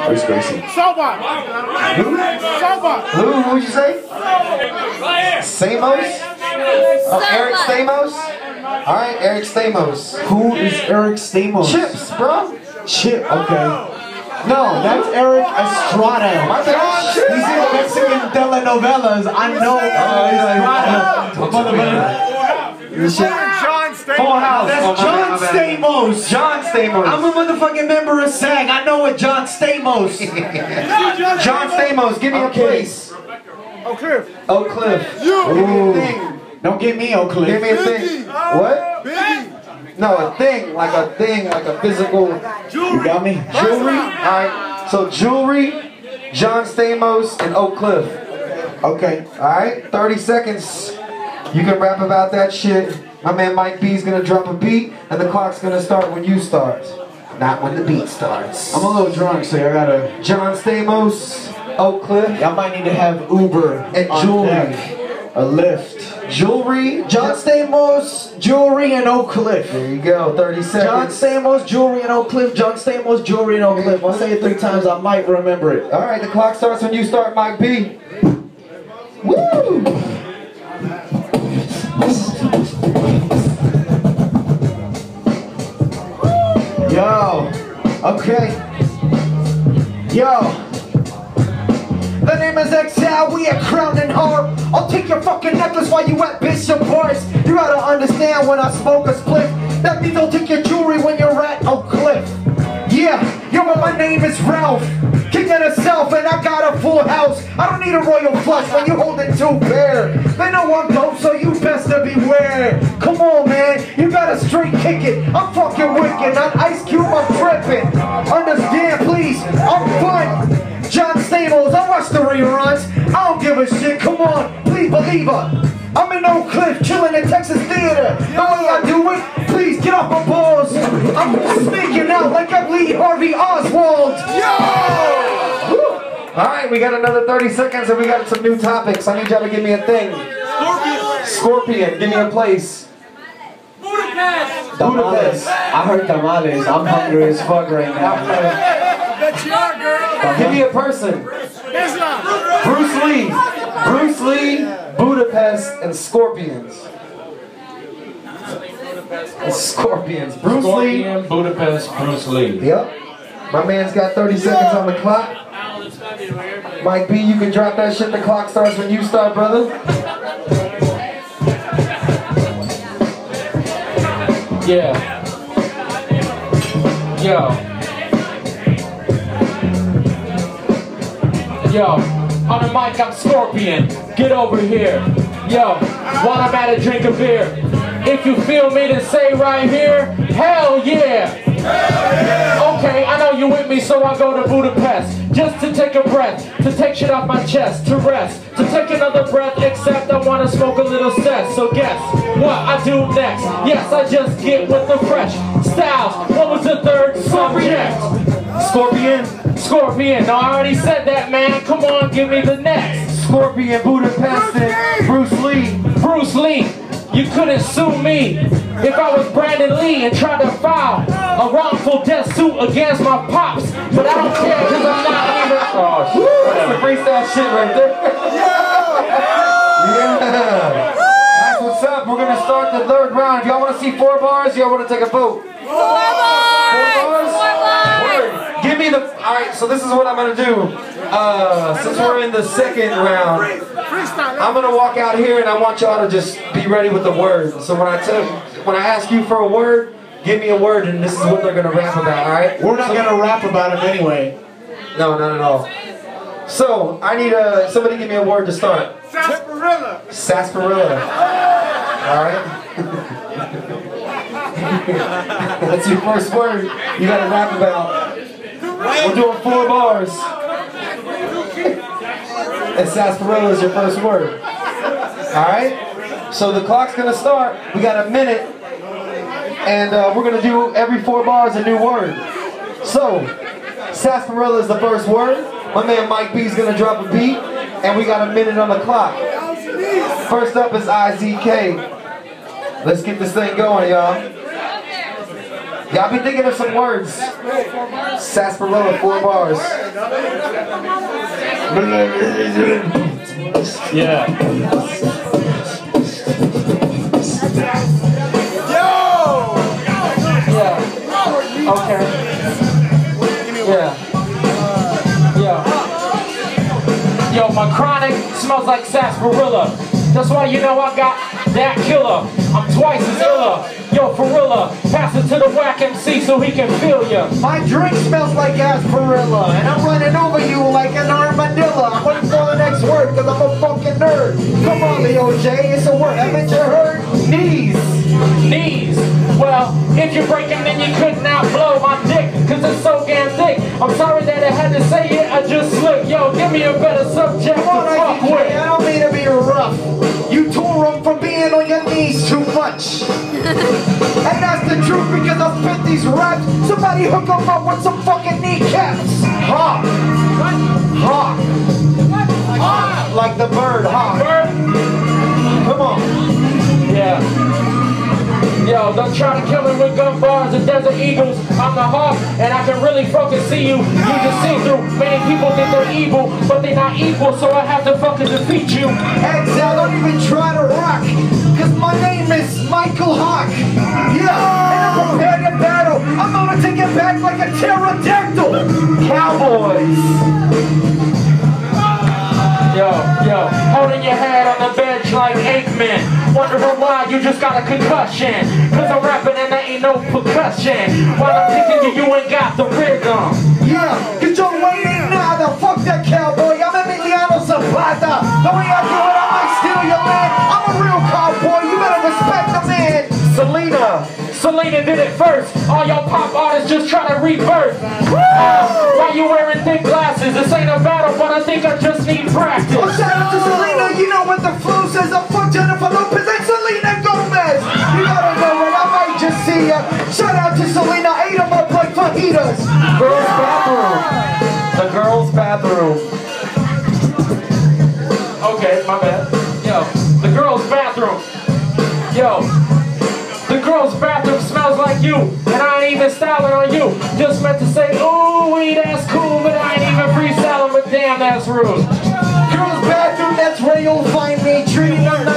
Where's Gracie? Soba. Who? Soba. Who would you say? Stamos? Oh, Eric Stamos? Alright, Eric Stamos. Who is Eric Stamos? Chips, bro. Chip, okay. No, that's Eric Estrada. My bad. He's in Mexican telenovelas. I know Estrada. John Stamos. Full House. That's John Stamos. John Stamos. I'm a motherfucking member of SAG. I know what John Stamos. John Stamos, give me a place. Oak Cliff. Oak Cliff. You. Give me a thing. Don't give me Oak Cliff. Give me a thing. What? Biggie. No, a thing, like a physical. You got me? Jewelry? Alright, so jewelry, John Stamos, and Oak Cliff. Okay. Alright, 30 seconds. You can rap about that shit. My man Mike B's gonna drop a beat, and the clock's gonna start when you start. Not when the beat starts. I'm a little drunk, so I gotta. John Stamos, Oak Cliff, I might need to have Uber and on jewelry. deck. A lift. Jewelry, John Stamos, jewelry, and Oak Cliff. There you go, 30 John seconds. Stamos, jewelry, and Oak Cliff. John Stamos, jewelry, and Oak Cliff. I'll say it 3 times. I might remember it. Alright, the clock starts when you start, Mike B. Woo! Yo. Okay. Yo. The name is Exile, we at Crown and Harp. I'll take your fucking necklace while you at Bishop Bars. You gotta understand when I smoke a spliff, that means I'll take your jewelry when you're at Oak Cliff. Yeah, yo, but my name is Ralph, king of the South, and I got a full house. I don't need a royal flush when you holding 2 pair. They know I'm dope, so you best to beware. Come on, man, you gotta straight kick it. I'm fucking wicked, not Ice Cube, I'm tripping. Understand, please, I'm fun. John Stamos, I watch the reruns. I don't give a shit, come on, please believe her. I'm in Oak Cliff, chilling in Texas Theater. The way I do it, please get off my balls. I'm sneaking out like I'm Lee Harvey Oswald. Yo! Alright, we got another 30 seconds and we got some new topics. I need y'all to give me a thing. Scorpion, give me a place. Tamales. I heard tamales. I'm hungry as fuck right now. Bet you are, girl. Give me a person. Islam. Bruce Lee. Bruce Lee, Budapest, and Scorpions. Scorpions. Bruce Lee. Scorpion, Budapest, Bruce Lee. Yep. My man's got 30 seconds on the clock. Mike B, you can drop that shit. The clock starts when you start, brother. Yeah. Yo, on the mic I'm Scorpion, get over here. Yo, while I'm at a drink of beer, if you feel me then say right here, hell yeah. Okay, I know you with me, so I go to Budapest just to take a breath, to take shit off my chest, to rest, to take another breath, except I wanna smoke a little cess. So guess what I do next? Yes, I just get with the fresh styles. What was the third subject? Scorpion. Scorpion. No, I already said that, man. Come on, give me the next. Scorpion, Budapest, and Bruce Lee. Bruce Lee. You couldn't sue me if I was Brandon Lee and tried to file a wrongful death suit against my pops. But I don't care because I'm not even. Oh, shit. That's the freestyle shit right there. Yeah. That's what's up. We're going to start the 3rd round. If y'all want to see 4 bars, y'all want to take a vote? 4 bars? Word. Give me the. Alright, so this is what I'm going to do. Since we're in the 2nd round, I'm going to walk out here and I want y'all to just be ready with the word. So when I ask you for a word, give me a word and this is what they're going to rap about, alright? We're not gonna rap about him anyway. No, not at all. So, I need somebody give me a word to start. Sarsaparilla. Sarsaparilla. Alright? That's your first word you gotta rap about. We're doing 4 bars. And sarsaparilla is your first word. Alright? So the clock's gonna start. We got a minute. And we're gonna do every 4 bars a new word. So, sarsaparilla is the first word. My man Mike B is gonna drop a beat. And we got a minute on the clock. First up is IZK. Let's get this thing going, y'all. Y'all be thinking of some words. Sarsaparilla, 4 bars. Yeah. Yeah. Okay. Yeah. Yo, my chronic smells like sarsaparilla. That's why you know I got that killer. I'm twice as iller. Yo, Farilla, pass it to the whack MC so he can feel ya. My drink smells like Asperilla, and I'm running over you like an armadillo. I'm waiting for the next word, cause I'm a fucking nerd. Come on, Leo J, it's a word. Haven't you heard? Knees. Knees. Well, if you break them, then you couldn't outblow my dick, cause it's so damn thick. I'm sorry that I had to say it, I just slipped. Yo, give me a better subject to Come on, fuck IDJ, with. I don't mean to be rough. You tore them from being on your knees too much. And that's the truth because I spit these raps. Somebody hook them up with some fucking kneecaps. Hawk. Hawk. Hawk. Like the bird, hawk. Come on. Yeah. Yo, don't try to kill me with gun bars and desert eagles. I'm the hawk, and I can really fucking see you. You can see through. Many people think they're evil, but they're not equal, so I have to fucking defeat you. Exile, don't even try to rock. Cause my name is Michael Hawk. Yeah, and I'm prepared to battle. I'm gonna take it back like a pterodactyl. Cowboys. Yo, holding your head on the bench like Aikman. Wondering why you just got a concussion. Cause I'm rapping and there ain't no percussion. While I'm kicking you, you ain't got the rhythm. Yeah, cause you're waiting now. Now fuck that cowboy. I'm Emiliano Zapata. The way I do it, I might steal your land. I'm a real cowboy. You better respect the man. Selena did it first. All y'all pop artists just try to rebirth. Why you wearing thick glasses? This ain't a battle, but I think I just need practice. Well, shout out to Selena. You know what the flow says. I'm fuck Jennifer Lopez and Selena Gomez. You gotta know it. I might just see ya. Shout out to Selena. Ate them up like fajitas. Girls' bathroom. The girls' bathroom. Okay, my bad. Yo, the girls' bathroom. Yo. The girl's bathroom smells like you, and I ain't even styling on you. Just meant to say, ooh, wee, that's cool, but I ain't even freestyling, but damn, that's rude. Girls' bathroom, that's where you'll find me. Treating them nice.